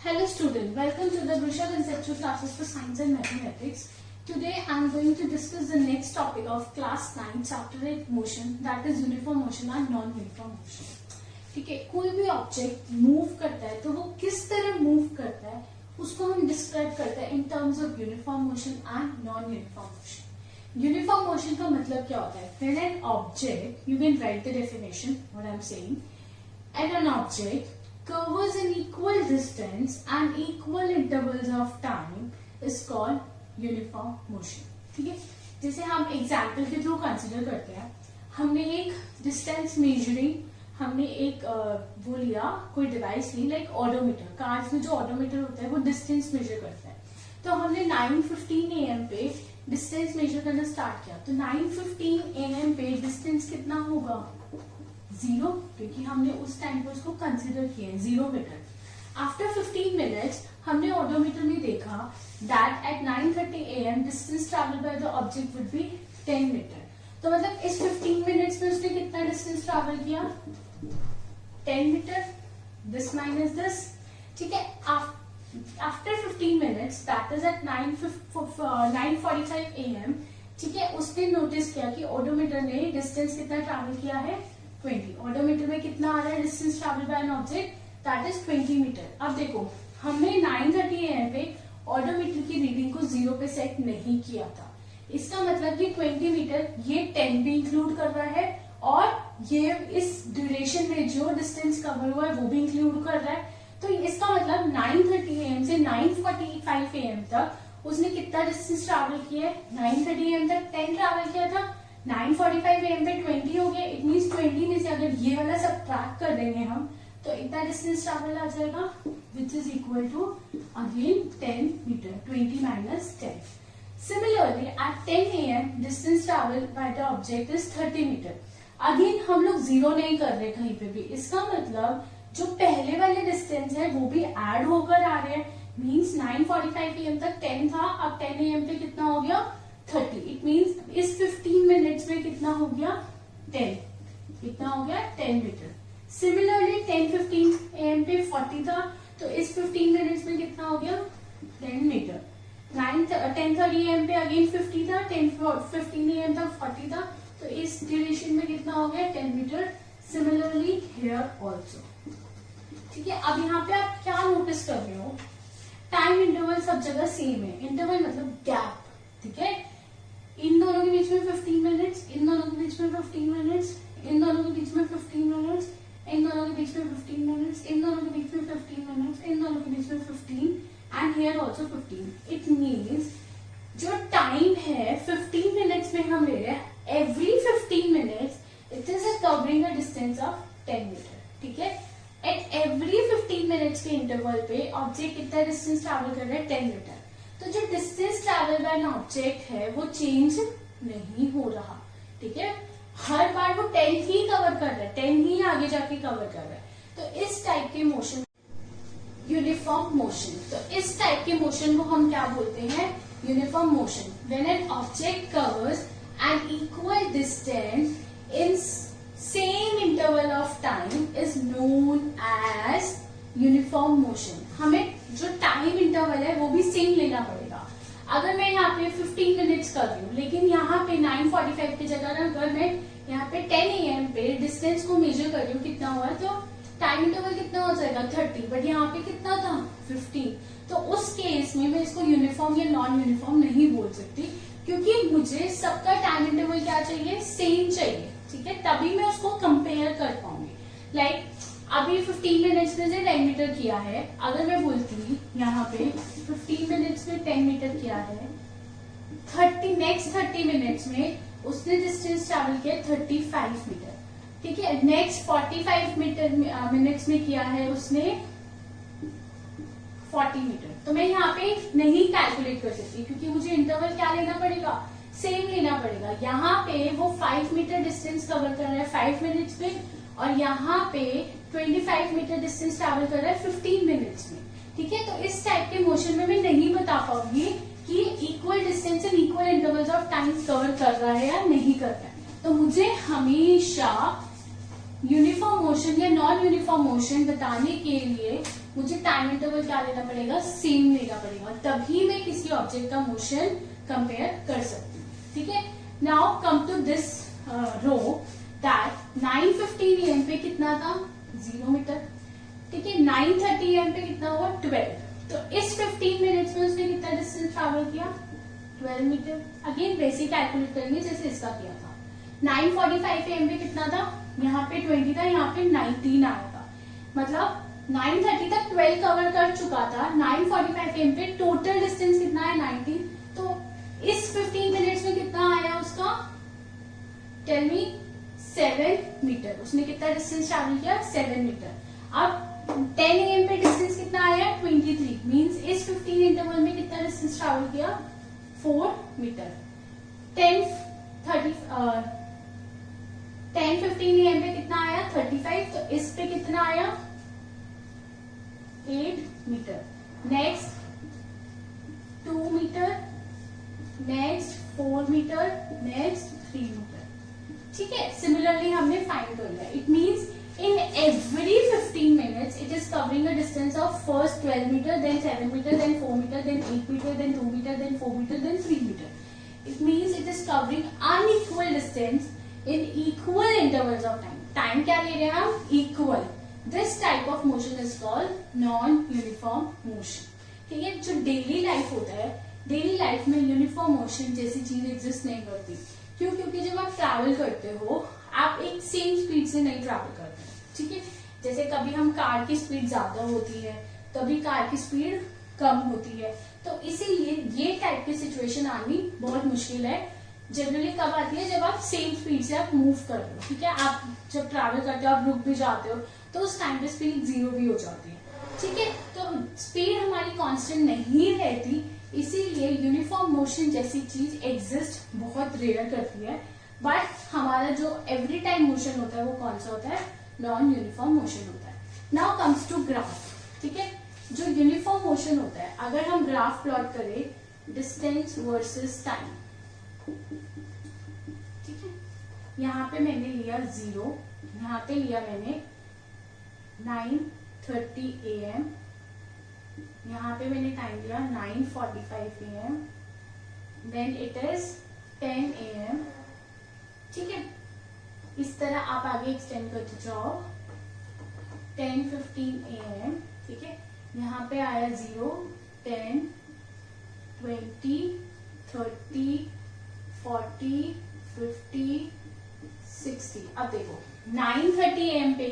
Hello student, welcome to the Brisha Conceptual Classes for Science and Mathematics. Today I am going to discuss the next topic of class 9 chapter 8 motion, that is uniform motion and non-uniform motion. ठीक है, कोई भी object move करता है तो वो किस तरह मूव करता है उसको हम डिस्क्राइब करते हैं in terms of uniform motion and non uniform motion. Uniform motion का मतलब क्या होता है? When an object, you can write the definition what I am saying, and an object covers an equal distance and equal intervals of time is called uniform motion. ठीक है, जैसे हम example के थ्रू कंसिडर करते हैं. हमने एक distance measuring, हमने एक वो लिया, कोई डिवाइस ली, लाइक ऑडोमीटर. कार्स में जो ऑडोमीटर होता है वो डिस्टेंस मेजर करता है. तो हमने 9:15 AM पे डिस्टेंस मेजर करना स्टार्ट किया. तो 9:15 AM पे डिस्टेंस कितना होगा? 0, क्योंकि हमने उस टाइम पर उसको कंसिडर किया है 0 मीटर. आफ्टर 15 मिनट्स हमने ऑडोमीटर में देखा that at 9:30 AM distance travel by the object would be 10 metre. तो मतलब इस 15 मिनट्स में उसने कितना डिस्टेंस ट्रैवल किया? 10 मीटर. This minus this. ठीक है, after 15 minutes that is at 9:45 AM. ठीक है, उसने नोटिस किया कि ऑडोमीटर ने डिस्टेंस कितना ट्रैवल किया है? 20. ऑडोमीटर में कितना आ रहा है distance travel by an object? That is 20 metre. अब देखो, हमने 9:30 AM पे ऑडोमीटर की रीडिंग को 0 पे सेट नहीं किया था. इसका मतलब कि 20 मीटर ये 10 भी इंक्लूड कर रहा है और ये इस ड्यूरेशन में जो डिस्टेंस कवर हुआ है वो भी इंक्लूड कर रहा है. तो इसका मतलब 9:30 AM से 9:45 AM तक उसने कितना डिस्टेंस ट्रैवल किया है? 9:30 AM तक 10 ट्रैवल किया था. 9:45 AM पे 20 हो गया. इट मीन्स 20 में से अगर ये वाला सब्ट्रैक्ट कर देंगे हम तो इतना डिस्टेंस ट्रैवल आ जाएगा which is equal to again 10 metre. 20 minus 10. Similarly, at 10 AM, distance traveled by the object is 30 metre. Again हम लोग 0 नहीं कर रहे कहीं पे भी. इसका मतलब जो पहले वाले डिस्टेंस है वो भी ऐड होकर आ रहे हैं. मीन्स 9:45 AM तक 10 था, अब 10 AM पे कितना हो गया? 30. इट मीन्स इस 15 मिनट्स में कितना हो गया? 10. कितना हो गया? 10 मीटर. सिमिलरली 10:15 AM पे 40 था, तो इस 15 मिनट्स में कितना हो गया? 10 मीटर. 10:30 AM पे अगेन 50 था, 10:15 AM तक 40 था, तो इस ड्यूरेशन में कितना हो गया? 10 मीटर. Similarly here also. ठीक है, अब यहाँ पे आप क्या नोटिस कर रहे हो? टाइम इंटरवल सब जगह सेम है. इंटरवल मतलब गैप. ठीक है, इन दोनों के बीच में 15 मिनट्स, इन दोनों के बीच में 15 मिनट्स, इन दोनों के बीच में 15 मिनट्स, इन दोनों के बीच में 15 मिनट्स, इन दोनों के बीच में 15 मिनट्स, इन दोनों के बीच में 15 and here also 15. It means जो टाइम है 15 मिनट्स में हम ले रहे हैं. Every 15 minutes it is covering a distance of 10 metre. ठीक है, एट एवरी 15 मिनट्स के इंटरवल पे ऑब्जेक्ट कितना डिस्टेंस ट्रैवल कर रहा है? 10 मीटर. तो जो distance travel by an object है वो चेंज नहीं हो रहा. ठीक है, हर बार वो 10 ही कवर कर रहा है, 10 ही आगे जाके कवर कर रहा है. तो इस टाइप के मोशन यूनिफॉर्म मोशन. तो इस टाइप के मोशन को हम क्या बोलते हैं? Uniform motion. When an object covers an equal distance in same interval of time is known as uniform motion. हमें जो टाइम इंटरवल है वो भी सेम लेना पड़ेगा. अगर मैं यहाँ पे 15 मिनट्स कर रही हूँ लेकिन यहाँ पे 9:45 की जगह ना अगर मैं यहाँ पे 10 AM पे डिस्टेंस को मेजर कर रही हूँ कितना हुआ है, तो टाइम इंटरवल कितना हो जाएगा? 30. बट यहाँ पे कितना था? 15. तो उस केस में मैं इसको यूनिफॉर्म या नॉन यूनिफॉर्म नहीं बोल सकती, क्योंकि मुझे सबका टाइम इंटरवल क्या चाहिए? सेम चाहिए. ठीक है, तभी मैं उसको कंपेयर कर पाऊंगी. लाइक अभी 15 मिनट्स में से 10 मीटर किया है, अगर मैं बोलती यहाँ पे 15 मिनट्स में 10 मीटर किया है, नेक्स्ट 30 मिनट्स में उसने डिस्टेंस ट्रैवल किया 35 मीटर. ठीक है, नेक्स्ट 45 मिनट्स में किया है उसने 40 मीटर. तो मैं यहाँ पे नहीं कैलकुलेट कर सकती क्योंकि मुझे इंटरवल क्या लेना पड़ेगा? सेम लेना पड़ेगा. यहाँ पे वो 5 मीटर डिस्टेंस कवर कर रहा है 5 मिनट्स में, और यहाँ पे 25 मीटर डिस्टेंस ट्रैवल कर रहा है 15 मिनट्स में. ठीक है, तो इस टाइप के मोशन में मैं नहीं बता पाऊंगी कि equal distance and equal intervals of time cover कर रहा है या नहीं कर रहा है. तो मुझे हमेशा यूनिफॉर्म मोशन या नॉन यूनिफॉर्म मोशन बताने के लिए मुझे टाइम इंटरवल क्या लेना पड़ेगा, सेम लेना पड़ेगा, तभी मैं किसी ऑब्जेक्ट का मोशन कंपेयर कर सकती हूँ. ठीक है. Now come to this row that 9:15 AM पे कितना था, 0 मीटर. ठीक है. 9:30 AM पे कितना हुआ, 12. तो इस 15 मिनट्स में उसने कितना डिस्टेंस ट्रैवल किया, 12 मीटर. अगेन बेसिक कैलकुलेट करेंगे जैसे इसका किया था. 9:45 AM पे कितना था, यहाँ पे 20 था, यहाँ पे 19 आया था. मतलब 9:30 तक 12 कवर कर चुका था. 9:45 AM पे टोटल डिस्टेंस कितना है, 19. तो इस 15 मिनट्स में कितना आया उसका, टेल मी, 7 मीटर. उसने कितना डिस्टेंस ट्रैवल किया, 7 मीटर. अब 10 AM पे डिस्टेंस कितना आया, 23. मींस इस 15 इंटरवल में कितना डिस्टेंस ट्रैवल किया, 4 मीटर. 10:15 AM पे कितना आया, 35. तो इस पे कितना आया, 8 metre. Next 2 metre, next 4 metre, next 3 metre. ठीक है. सिमिलरली हमने फाइंड कर लिया. It means in every 15 minutes it is covering a distance of first 12 meter, then 7 meter, then 4 meter, then 8 meter, then 2 meter, then 4 meter, then 3 meter. It means it is covering unequal distance in equal intervals of time. Time क्या ले रहे हैं हम, equal. This type of motion is called non-uniform motion. ठीक है. जो daily life होता है, डेली लाइफ में यूनिफॉर्म मोशन जैसी चीज एग्जिस्ट नहीं करती. क्यों, क्योंकि जब आप ट्रैवल करते हो आप एक सेम स्पीड से नहीं ट्रैवल करते. ठीक है. जैसे कभी हम कार की स्पीड ज्यादा होती है, कभी कार की स्पीड कम होती है. तो इसीलिए ये टाइप की सिचुएशन आनी बहुत मुश्किल है. जनरली कब आती है, जब आप सेम स्पीड से आप मूव कर रहे हो. ठीक है. आप जब ट्रैवल करते हो, आप रुक भी जाते हो, तो उस टाइम पे स्पीड 0 भी हो जाती है. ठीक है. तो स्पीड हमारी कांस्टेंट नहीं रहती, इसीलिए यूनिफॉर्म मोशन जैसी चीज एग्जिस्ट बहुत रेयर करती है. बट हमारा जो एवरी टाइम मोशन होता है वो कौन सा होता है, नॉन यूनिफॉर्म मोशन होता है. Now comes to graph. ठीक है. जो यूनिफॉर्म मोशन होता है, अगर हम ग्राफ प्लॉट करें डिस्टेंस वर्सेस टाइम. ठीक है. यहाँ पे मैंने लिया 0, यहाँ पे लिया मैंने 9:30 AM, यहाँ पे मैंने टाइम लिया 9:45 AM, then it is 10 AM. ठीक है. इस तरह आप आगे एक्सटेंड करते जाओ. 10:15 AM. ठीक है. यहाँ पे आया 0, 10, 20, 30, 40, 50, 60. अब देखो 9:30 AM पे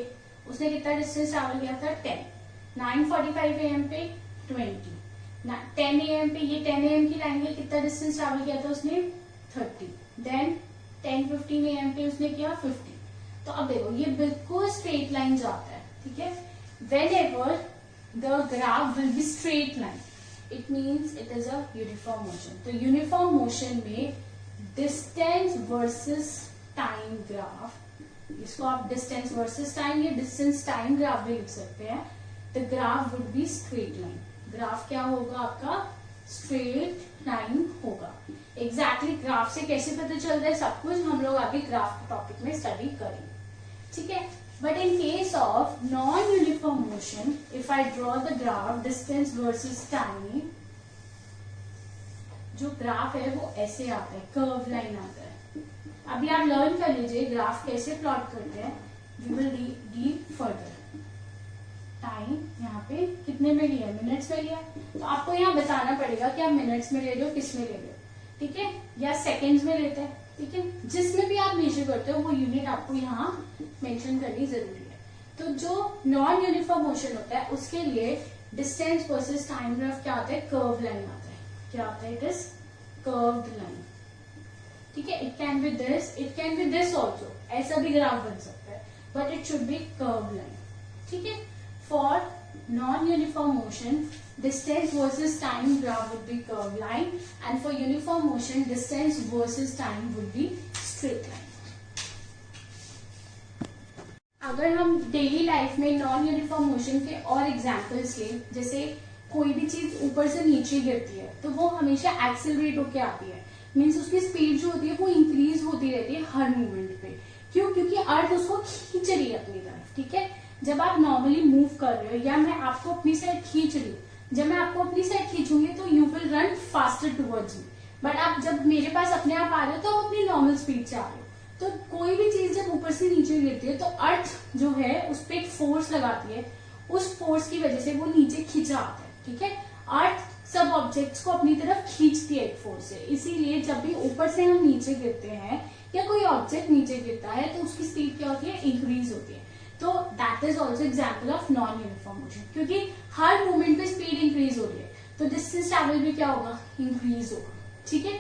उसने कितना डिस्टेंस ट्रैवल किया था, 10. 9:45 AM पे 20. 10 AM पे, ये 10 AM की लाइन में कितना डिस्टेंस ट्रैवल किया था उसने, 30. देन 10:15 AM पे उसने किया 50. तो अब देखो ये बिल्कुल स्ट्रेट लाइन जाता है. ठीक है. Whenever the graph will be straight line, it means it is a uniform motion. तो यूनिफॉर्म मोशन में डिस्टेंस वर्सेस टाइम ग्राफ, इसको आप डिस्टेंस वर्सेस टाइम या डिस्टेंस टाइम ग्राफ भी लिख सकते हैं. The graph would be straight line. Graph क्या होगा आपका, स्ट्रेट लाइन होगा. एग्जैक्टली ग्राफ से कैसे पता चलता है, सब कुछ हम लोग आगे ग्राफ के टॉपिक में स्टडी करेंगे. ठीक है. But in case of non uniform motion, if I draw the graph distance versus time, जो ग्राफ है वो ऐसे आता है, कर्व लाइन आता है. अभी आप लर्न कर लीजिए ग्राफ कैसे प्लॉट करते हैं. We will deal further. Time यहाँ पे कितने में लिया, मिनट्स में लिया. तो आपको यहाँ बताना पड़ेगा कि आप मिनट्स में ले रहे हो, किस में ले रहे हो. ठीक है. या सेकेंड्स में लेते हैं. ठीक है. जिसमें भी आप मेजर करते हो वो यूनिट आपको यहाँ मेंशन करनी जरूरी है. तो जो नॉन यूनिफॉर्म मोशन होता है उसके लिए डिस्टेंस वर्सेस टाइम ग्राफ क्या आता है, कर्व लाइन आता है. क्या आता है, इट इज कर्व्ड लाइन. ठीक है. It can be this also, ऐसा भी ग्राफ बन सकता है, but it should be curve line. ठीक है. For non-uniform motion, distance versus time graph would be curved line, and for uniform motion, distance versus time would be straight line. अगर हम daily life में non uniform motion के और examples लें, जैसे कोई भी चीज ऊपर से नीचे गिरती है तो वो हमेशा एक्सेलरेट होके आती है. मीन्स उसकी स्पीड जो होती है वो इंक्रीज होती रहती है हर मूवमेंट पे. क्यों, क्योंकि अर्थ उसको खींच रही है अपनी तरफ. ठीक है. जब आप नॉर्मली मूव कर रहे हो या मैं आपको अपनी साइड खींच रही हूँ, जब मैं आपको अपनी साइड खींचूंगी तो you will run faster towards me, but आप जब मेरे पास अपने आप आ रहे हो तो आप अपनी नॉर्मल स्पीड से आ रहे हो। तो कोई भी चीज जब ऊपर से नीचे गिरती है तो अर्थ जो है उस पर एक फोर्स लगाती है, उस फोर्स की वजह से वो नीचे खींचा आता है, ठीक है। अर्थ सब ऑब्जेक्ट्स को अपनी तरफ खींचती है एक फोर्स से, इसीलिए जब भी ऊपर से हम नीचे गिरते हैं या कोई ऑब्जेक्ट नीचे गिरता है तो उसकी स्पीड क्या होती है, इंक्रीज होती है। तो that is also example of non uniform motion, क्योंकि हर मूवमेंट पे स्पीड इंक्रीज हो रही है तो डिस्टेंस ट्रैवल भी क्या होगा, इंक्रीज होगा, ठीक है।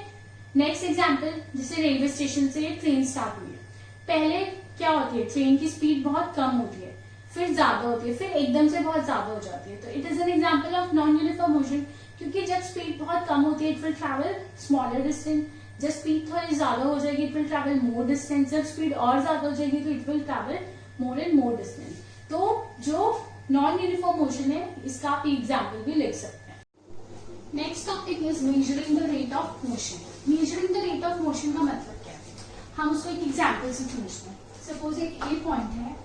नेक्स्ट एग्जाम्पल, जैसे रेलवे स्टेशन से ट्रेन स्टार्ट हुई है, पहले क्या होती है, ट्रेन की स्पीड बहुत कम होती है, फिर ज्यादा होती है, फिर एकदम से बहुत ज्यादा हो जाती है, तो it is an example of non uniform motion, क्योंकि जब स्पीड बहुत कम होती है it will travel smaller distance, जब स्पीड थोड़ी ज्यादा हो जाएगी it will travel more distance, जब स्पीड और ज्यादा हो जाएगी तो it will travel more and more distance. तो जो नॉन यूनिफॉर्म मोशन है इसका आप एग्जाम्पल भी लिख सकते हैं। Next topic is measuring the rate of motion. Measuring the rate of motion का मतलब क्या है, हम उसको एक एग्जाम्पल से समझते हैं। सपोज एक ए पॉइंट है,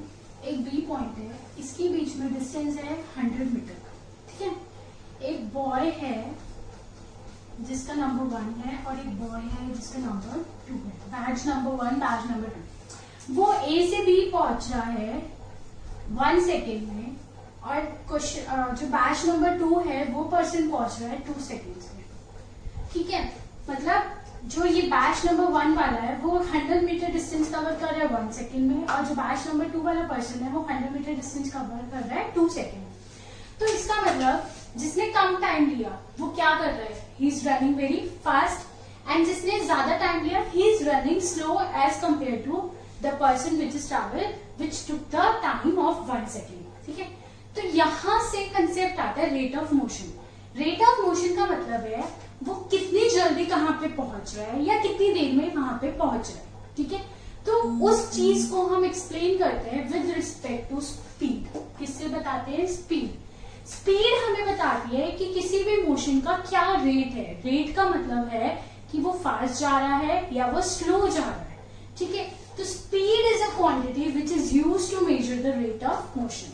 एक बी पॉइंट है, इसके बीच में डिस्टेंस है 100 मीटर, ठीक है। एक बॉय है जिसका नंबर 1 है और एक बॉय है जिसका नंबर 2 है, बैच नंबर 1, बैच नंबर 2। वो ए से बी पहुंच रहा है 1 सेकेंड में और जो बैच नंबर 2 है वो पर्सन पहुंच रहा है 2 सेकेंड्स में, ठीक है। मतलब जो ये बैच नंबर 1 वाला है वो 100 मीटर डिस्टेंस कवर कर रहा है 1 सेकेंड में, और जो बैच नंबर 2 वाला पर्सन है वो 100 मीटर डिस्टेंस कवर कर रहा है 2 सेकेंड में। तो इसका मतलब जिसने कम टाइम लिया वो क्या कर रहा है, he is running very fast, and जिसने ज्यादा टाइम लिया he is running slow as compare to the person which is travel which took the time of 1 second, ठीक है। तो यहां से कंसेप्ट आता है rate of motion. Rate of motion का मतलब है वो कितनी जल्दी कहां पे पहुंच रहा है या कितनी देर में वहां पे पहुंच रहा है, ठीक है। तो उस चीज को हम एक्सप्लेन करते हैं विद रिस्पेक्ट टू स्पीड। किससे बताते हैं, स्पीड। स्पीड हमें बताती है कि किसी भी मोशन का क्या रेट है। रेट का मतलब है कि वो फास्ट जा रहा है या वो स्लो जा रहा है, ठीक है। तो speed is a quantity which is used to measure the rate of motion.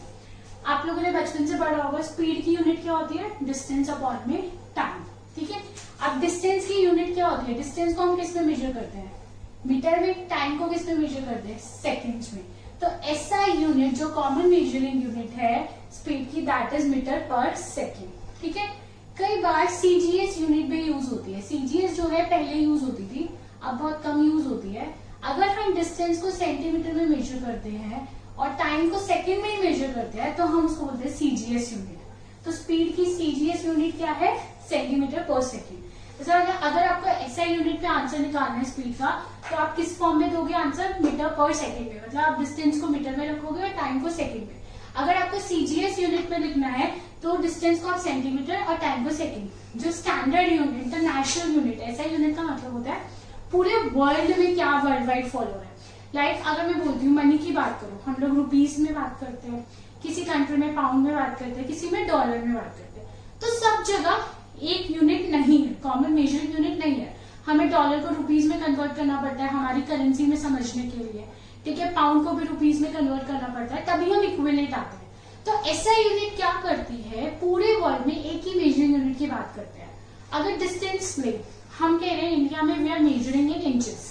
आप लोगों ने बचपन से पढ़ा होगा स्पीड की यूनिट क्या होती है, डिस्टेंस अपॉन में टाइम, ठीक है। अब डिस्टेंस की यूनिट क्या होती है, डिस्टेंस को हम किस में मेजर करते हैं, मीटर में, टाइम को किस में मेजर करते हैं, सेकेंड्स में। तो एसआई यूनिट जो कॉमन मेजरिंग यूनिट है स्पीड की, that is metre per second, ठीक है। कई बार सीजीएस यूनिट भी यूज होती है। सीजीएस जो है पहले यूज होती थी, अब बहुत कम यूज होती है। अगर हम डिस्टेंस को सेंटीमीटर में मेजर करते हैं और टाइम को सेकेंड में ही मेजर करते हैं तो हम उसको बोलते हैं सीजीएस यूनिट। तो स्पीड की सीजीएस यूनिट क्या है, सेंटीमीटर पर सेकेंड। अगर आपको एसआई यूनिट पे आंसर निकालना है स्पीड का तो आप किस फॉर्म में दोगे आंसर, मीटर पर सेकेंड में, मतलब आप डिस्टेंस को मीटर में रखोगे और टाइम को सेकेंड में। अगर आपको सीजीएस यूनिट में लिखना है तो डिस्टेंस को आप सेंटीमीटर और टाइम को सेकेंड। जो standard unit, international unit, SI unit का मतलब होता है पूरे वर्ल्ड में क्या वर्ल्ड वाइड फॉलो है। लाइक अगर मैं बोलती हूँ मनी की बात करो, हम लोग रुपीज में बात करते हैं, किसी कंट्री में पाउंड में बात करते हैं, किसी में डॉलर में बात करते हैं। तो सब जगह एक यूनिट नहीं है, कॉमन मेजरिंग यूनिट नहीं है। हमें डॉलर को रुपीज में कन्वर्ट करना पड़ता है हमारी करेंसी में समझने के लिए, ठीक है। पाउंड को भी रुपीज में कन्वर्ट करना पड़ता है, तभी हम इक्विवेलेंट आते हैं। तो एसआई यूनिट क्या करती है, पूरे वर्ल्ड में एक ही मेजरिंग यूनिट की बात करते हैं। अगर डिस्टेंस में हम कह रहे हैं इंडिया में we are measuring in inches,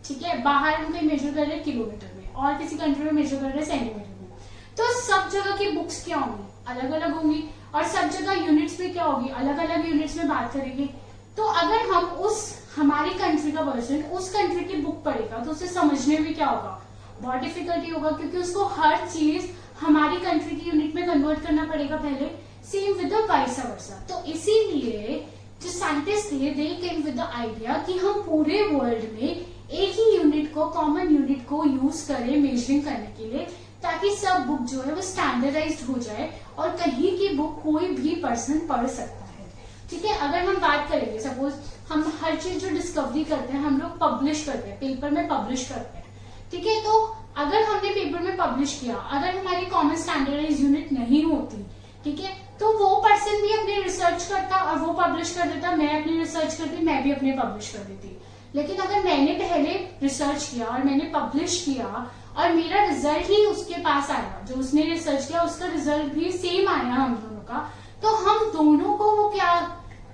ठीक है, बाहर हम कहीं मेजर कर रहे हैं किलोमीटर में और किसी कंट्री में मेजर कर रहे हैं सेंटीमीटर में, तो सब जगह की बुक्स क्या होंगी, अलग अलग होंगी, और सब जगह यूनिट्स में क्या होगी, अलग अलग यूनिट्स में बात करेंगे। तो अगर हम हमारी कंट्री का पर्सन उस कंट्री की बुक पढ़ेगा तो उसे समझने में क्या होगा, बहुत डिफिकल्टी होगा, क्योंकि उसको हर चीज हमारी कंट्री की यूनिट में कन्वर्ट करना पड़ेगा पहले। Same with the vice versa. तो इसीलिए जो साइंटिस्ट थे दे केम विद द आइडिया कि हम पूरे वर्ल्ड में एक ही यूनिट को, कॉमन यूनिट को यूज करें मेजरिंग करने के लिए, ताकि सब बुक जो है वो स्टैंडर्डाइज्ड हो जाए और कहीं की बुक कोई भी पर्सन पढ़ सकता है, ठीक है। अगर हम बात करेंगे, सपोज हम हर चीज जो डिस्कवरी करते हैं हम लोग पब्लिश करते हैं, पेपर में पब्लिश करते हैं, ठीक है। तो अगर हमने पेपर में पब्लिश किया, अगर हमारी कॉमन स्टैंडर्डाइज यूनिट नहीं होती, ठीक है, तो वो पर्सन भी अपनी रिसर्च करता और वो पब्लिश कर देता, मैं अपनी रिसर्च करती, मैं भी अपने पब्लिश कर देती। लेकिन अगर मैंने पहले रिसर्च किया और मैंने पब्लिश किया और मेरा रिजल्ट ही उसके पास आया, जो उसने रिसर्च किया उसका रिजल्ट भी सेम आया हम दोनों का, तो हम दोनों को वो क्या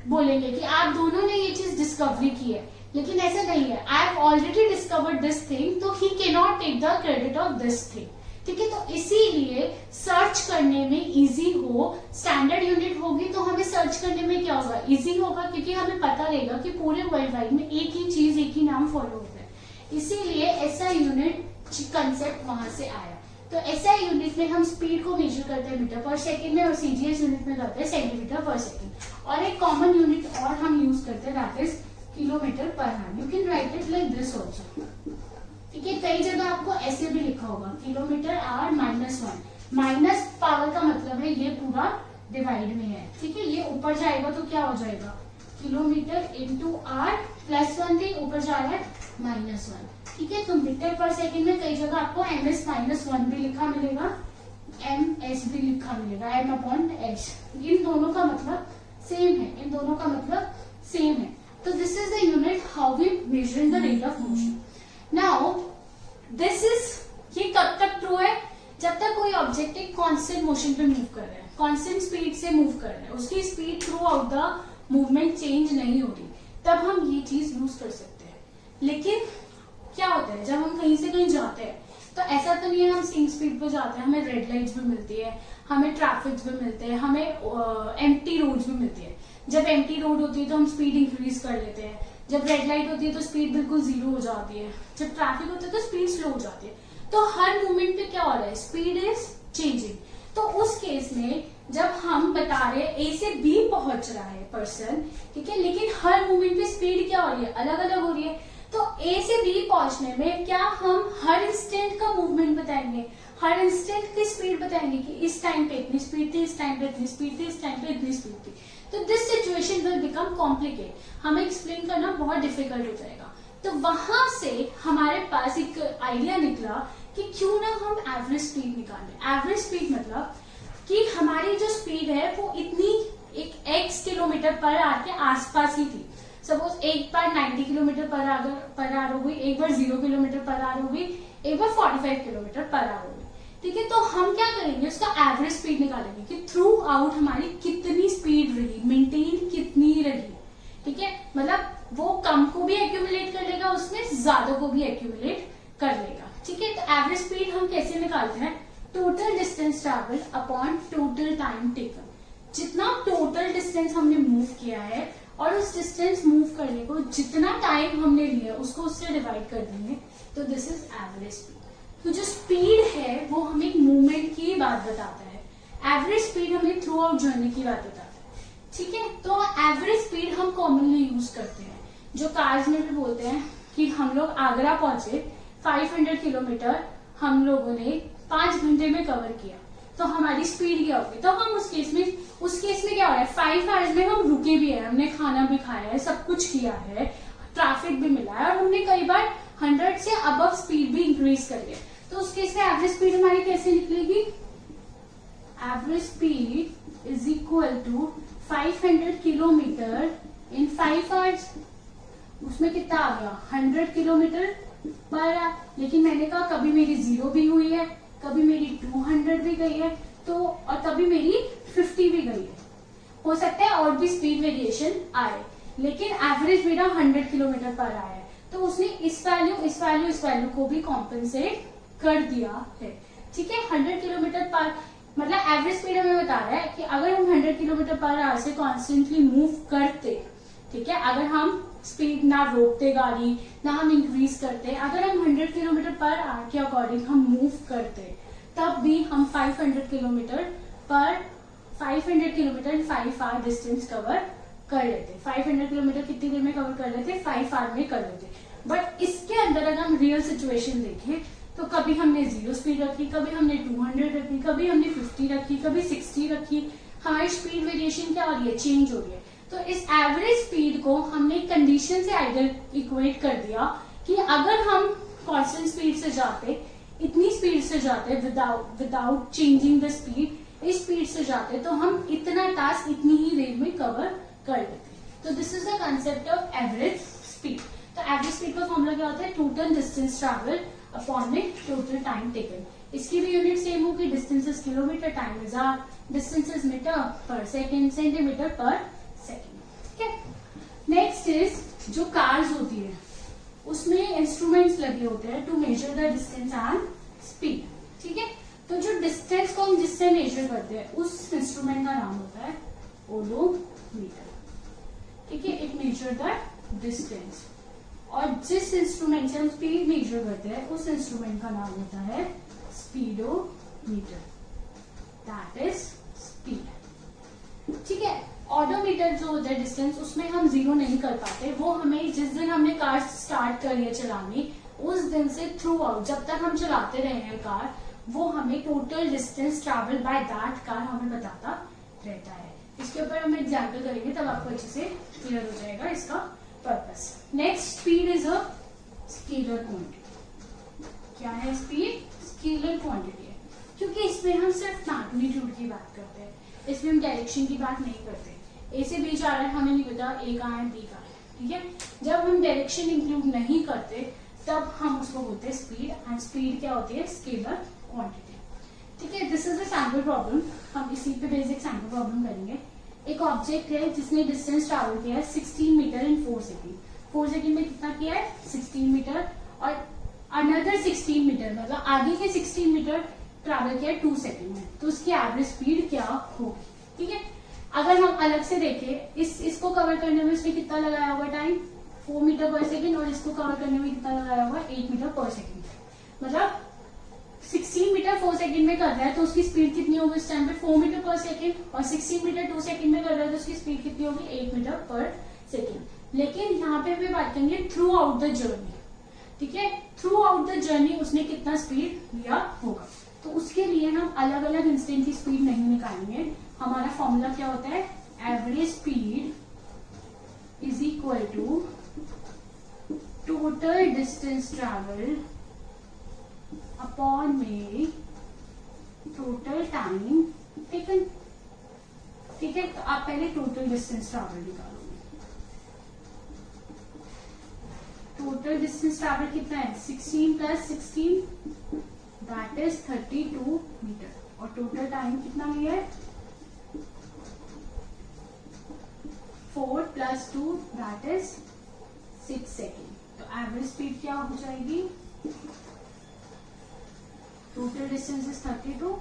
बोलेंगे कि आप दोनों ने ये चीज डिस्कवरी की है। लेकिन ऐसा नहीं है, I have already discovered this thing, तो he can not take the credit of this thing. ठीक है, तो इसीलिए सर्च करने में इजी हो, स्टैंडर्ड यूनिट होगी तो हमें सर्च करने में क्या होगा, इजी होगा, क्योंकि हमें पता रहेगा कि पूरे वर्ल्ड वाइड में एक ही चीज, एक ही नाम फॉलो होता है। इसीलिए एसआई यूनिट कंसेप्ट वहां से आया। तो एसआई यूनिट में हम स्पीड को मेजर करते हैं मीटर पर सेकेंड में, और सीजीएस यूनिट में करते हैं सेंटीमीटर पर सेकेंड। और एक कॉमन यूनिट और हम यूज करते हैं, that is kilometre per hour. You can write it like this also. ठीक है, कई जगह आपको ऐसे भी लिखा होगा किलोमीटर आवर -1। माइनस पावर का मतलब है ये पूरा डिवाइड में है। ठीक है, ये ऊपर जाएगा तो क्या हो जाएगा, किलोमीटर इंटू आर +1 थी, ऊपर जा रहा है -1। ठीक है, तो मीटर पर सेकेंड में कई जगह आपको ms-1 भी लिखा मिलेगा, ms भी लिखा मिलेगा, m/s। इन दोनों का मतलब सेम है, इन दोनों का मतलब सेम है। तो this is the unit how we measuring the rate of motion. Now this is, ये कब तक ट्रू है, जब तक कोई ऑब्जेक्ट एक कांस्टेंट मोशन पे मूव कर रहा है, कांस्टेंट स्पीड से मूव कर रहा है, उसकी speed through out the movement change नहीं हो रही, तब हम ये चीज यूज कर सकते हैं। लेकिन क्या होता है, जब हम कहीं से कहीं जाते हैं तो ऐसा तो नहीं है हम सेम स्पीड पे जाते हैं, हमें रेड लाइट्स भी मिलती है, हमें ट्रैफिक भी मिलते हैं, हमें एम्प्टी रोड्स भी मिलती है। जब एम्प्टी रोड होती है तो हम स्पीड इंक्रीज कर लेते हैं, जब रेड लाइट होती है तो स्पीड बिल्कुल 0 हो जाती है, जब ट्रैफिक होता है तो स्पीड स्लो हो जाती है। तो हर मूवमेंट पे क्या हो रहा है, स्पीड इज चेंजिंग। तो उस केस में जब हम बता रहे हैं ए से बी पहुंच रहा है पर्सन, ठीक है, लेकिन हर मूवमेंट पे स्पीड क्या हो रही है, अलग अलग हो रही है। तो ए से बी पहुंचने में क्या हम हर इंस्टेंट का मूवमेंट बताएंगे, हर इंस्टेंट की स्पीड बताएंगे कि इस टाइम पे इतनी स्पीड थी, इस टाइम पे इतनी स्पीड थी, इस टाइम पे इतनी स्पीड थी। तो this situation will become complicate, हमें एक्सप्लेन करना बहुत डिफिकल्ट हो जाएगा। तो वहां से हमारे पास एक आइडिया निकला कि क्यों ना हम एवरेज स्पीड निकालें। एवरेज स्पीड मतलब कि हमारी जो स्पीड है वो इतनी एक x किलोमीटर पर आवर के आसपास ही थी। सपोज एक बार 90 किलोमीटर पर आवर हो गई, एक बार 0 किलोमीटर पर आवर हो गई, एक बार 45 किलोमीटर पर आवर हो गई। ठीक है, तो हम क्या करेंगे, उसका एवरेज स्पीड निकालेंगे कि थ्रू आउट हमारी कितनी स्पीड रही, मेंटेन कितनी रही। ठीक है, मतलब वो कम को भी एक्यूमुलेट कर लेगा, उसमें ज्यादा को भी एक्यूमुलेट कर लेगा। ठीक है, तो एवरेज स्पीड हम कैसे निकालते हैं, total distance travel upon total time taken. जितना टोटल डिस्टेंस हमने मूव किया है और उस डिस्टेंस मूव करने को जितना टाइम हमने लिया उसको उससे डिवाइड कर देंगे, तो दिस इज एवरेज स्पीड। तो जो स्पीड है वो हमें मूवमेंट की बात बताता है, एवरेज स्पीड हमें थ्रू आउट जर्नी की बात बताता है। ठीक है, तो एवरेज स्पीड हम कॉमनली यूज करते हैं, जो कार्स में भी बोलते हैं कि हम लोग आगरा पहुंचे, 500 किलोमीटर हम लोगों ने 5 घंटे में कवर किया, तो हमारी स्पीड क्या होगी। तो हम उस केस में क्या हो रहा है, 5 आवर्स में हम रुके भी है, हमने खाना भी खाया है, सब कुछ किया है, ट्रैफिक भी मिला है, और हमने कई बार 100 से अबव स्पीड भी इंक्रीज कर लिया। तो उस केस में एवरेज स्पीड हमारी कैसे निकलेगी, average speed is equal to 500 kilometre in 5 hours. उसमें कितना आ गया, 100 किलोमीटर पर आवर। लेकिन मैंने कहा कभी मेरी 0 भी हुई है, कभी मेरी 200 भी गई है, तो और कभी मेरी 50 भी गई है। हो सकता है और भी स्पीड वेरिएशन आए, लेकिन एवरेज मेरा 100 किलोमीटर पर आया है, तो उसने इस वैल्यू को भी कॉम्पेंसेट कर दिया है। ठीक है, 100 किलोमीटर पर मतलब एवरेज स्पीड हमें बता रहा है कि अगर हम 100 किलोमीटर पर आवर से कॉन्स्टेंटली मूव करते, ठीक है, अगर हम स्पीड ना रोकते गाड़ी, ना हम इंक्रीज करते, अगर हम 100 किलोमीटर पर आवर के अकॉर्डिंग हम मूव करते, तब भी हम 500 kilometre in 5 hour distance cover कर लेते। 500 किलोमीटर कितनी देर में कवर कर लेते, 5 आवर में कर लेते। बट इसके अंदर अगर हम रियल सिचुएशन देखें तो कभी हमने 0 स्पीड रखी, कभी हमने 200 रखी, कभी हमने 50 रखी, कभी 60 रखी, हमारी स्पीड वेरिएशन क्या हो रही है, चेंज हो रही है। तो इस एवरेज स्पीड को हमने कंडीशन से आइडल इक्वेट कर दिया कि अगर हम कांस्टेंट स्पीड से जाते, इतनी स्पीड से जाते विदाउट चेंजिंग द स्पीड, इस स्पीड से जाते तो हम इतना टास्क इतनी ही देर में कवर कर लेते। तो this is the concept of average speed. तो एवरेज स्पीड का फॉर्मूला क्या होता है, टोटल डिस्टेंस ट्रैवल अपॉन में टोटल टाइम टेकन। इसकी भी यूनिट सेम होगी, distance is kilometre, time is hour, distance is metre per second, centimetre per second. ठीक है, नेक्स्ट इज जो कार्स होती है उसमें इंस्ट्रूमेंट्स लगे होते हैं to measure the distance and speed. ठीक है, तो जो डिस्टेंस को हम जिससे मेजर करते हैं उस इंस्ट्रूमेंट का नाम होता है ओडोमीटर। ठीक है, इट मेजर द डिस्टेंस। और जिस इंस्ट्रूमेंट से हम स्पीड मेजर करते हैं उस इंस्ट्रूमेंट का नाम होता है स्पीडोमीटर, दैट इज स्पीड। ठीक है, ऑडोमीटर जो होता है डिस्टेंस, उसमें हम जीरो नहीं कर पाते, वो हमें जिस दिन हमने कार स्टार्ट करी है चलानी उस दिन से थ्रू आउट जब तक हम चलाते रहे हैं कार, वो हमें total distance travel by that car हमें बताता रहता है। इसके ऊपर हम एग्जाम्पल करेंगे तब आपको अच्छे से क्लियर हो जाएगा इसका purpose. Next, speed is a scalar quantity. क्या है स्पीड? स्केलर क्वांटिटी है, क्योंकि इसमें हम सिर्फ मैग्नीट्यूड की बात करते हैं, इसमें हम डायरेक्शन की बात नहीं करते। ए से बी जा रहा है, हमें नहीं पता ए कहाँ है बी कहाँ है। ठीक है, जब हम डायरेक्शन इंक्लूड नहीं करते तब हम उसको बोलते हैं स्पीड, एंड स्पीड क्या होती है? Scalar quantity. ठीक है, this is a sample problem, हम इसी पे बेसिक सैंपल प्रॉब्लम करेंगे। एक ऑब्जेक्ट है जिसने डिस्टेंस ट्रैवल किया है 16 मीटर इन 4 सेकेंड। 4 सेकेंड में कितना किया है? 16 मीटर, और अनदर 16 मीटर मतलब आगे के 16 मीटर ट्रैवल किया 2 सेकेंड में, तो उसकी एवरेज स्पीड क्या होगी? ठीक है, अगर हम अलग से देखें, इसको कवर करने में उसने कितना लगाया होगा टाइम? 4 मीटर पर सेकेंड, और इसको कवर करने में कितना लगाया होगा? 8 मीटर पर सेकेंड। मतलब 16 मीटर 4 सेकेंड में कर रहा है तो उसकी स्पीड कितनी होगी इस टाइम पे? 4 मीटर पर सेकेंड। और 16 मीटर 2 सेकेंड में कर रहा है तो उसकी स्पीड कितनी होगी? 8 मीटर पर सेकेंड। लेकिन यहाँ पे हमें बात करेंगे थ्रू आउट द जर्नी। ठीक है, थ्रू आउट द जर्नी उसने कितना स्पीड लिया होगा, तो उसके लिए हम अलग अलग इंस्टेंट की स्पीड नहीं निकालेंगे। हमारा फॉर्मूला क्या होता है? Average speed is equal to total distance travel upon में टोटल टाइम टेकन। ठीक है, तो आप पहले टोटल डिस्टेंस ट्रैवल निकालोगे। टोटल डिस्टेंस ट्रैवल कितना है? 16 प्लस 16 दैट इज 32 मीटर, और टोटल टाइम कितना लिया है? 4 प्लस 2 दैट इज 6 सेकेंड। तो एवरेज स्पीड क्या हो जाएगी? टोटल डिस्टेंस इज 32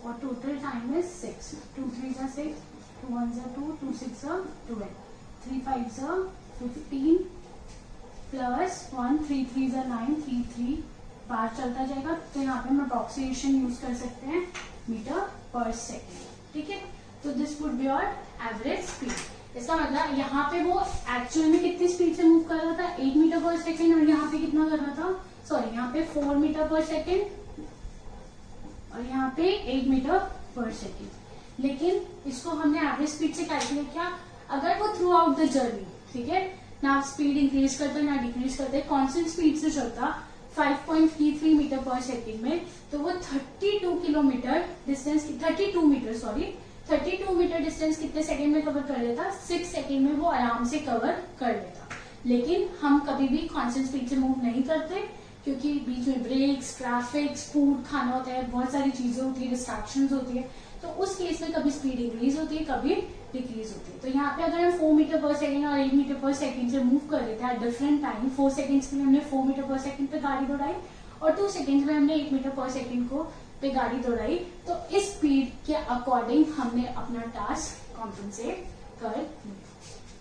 और टोटल टाइम इज 6। 2 3 जा 6, 2 1 जा 2, 2 6 जा 12, 3 5 जा 15 प्लस 1 3 3 जा 9, 3 3 बार चलता जाएगा। तो यहाँ पे हम अप्रोक्सीमेशन यूज कर सकते हैं मीटर पर सेकेंड। ठीक है, तो this would be your average speed. इसका मतलब यहाँ पे वो एक्चुअल में कितनी स्पीड से मूव कर रहा था? 8 मीटर पर सेकेंड, और यहाँ पे कितना कर रहा था? सॉरी, यहाँ पे 4 मीटर पर सेकेंड और यहाँ पे 8 मीटर पर सेकेंड। लेकिन इसको हमने एवरेज स्पीड से कैलकुलेट किया। अगर वो थ्रू आउट द जर्नी, ठीक है, ना स्पीड इंक्रीज करता ना डिक्रीज करता, कांस्टेंट स्पीड से चलता 5.33 मीटर पर सेकेंड में, तो वो 32 kilometre distance 32 metre sorry 32 metre distance कितने सेकेंड में कवर कर लेता? 6 सेकेंड में वो आराम से कवर कर लेता। लेकिन हम कभी भी कांस्टेंट स्पीड से मूव नहीं करते, क्योंकि बीच में ब्रेक्स, ट्रैफिक, फूड खाना होता है, बहुत सारी चीजें होती है, डिस्ट्रैक्शंस होती है, तो उस केस में कभी स्पीड इंक्रीज होती है, कभी डिक्रीज होती है। तो यहाँ पे अगर हम 4 मीटर पर सेकेंड और 8 मीटर पर सेकेंड से मूव कर लेते हैं डिफरेंट टाइम, 4 सेकेंड्स के लिए हमने 4 मीटर पर सेकेंड पे गाड़ी दौड़ाई और 2 सेकेंड्स में हमने 8 मीटर पर सेकेंड को पे गाड़ी दौड़ाई, तो इस स्पीड के अकॉर्डिंग हमने अपना टास्क कॉम्पेंसेट कर लिया।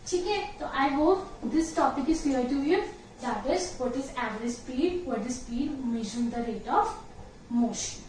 ठीक है, तो I hope this topic is clear to you, that is what is average speed, what is speed, measuring the rate of motion.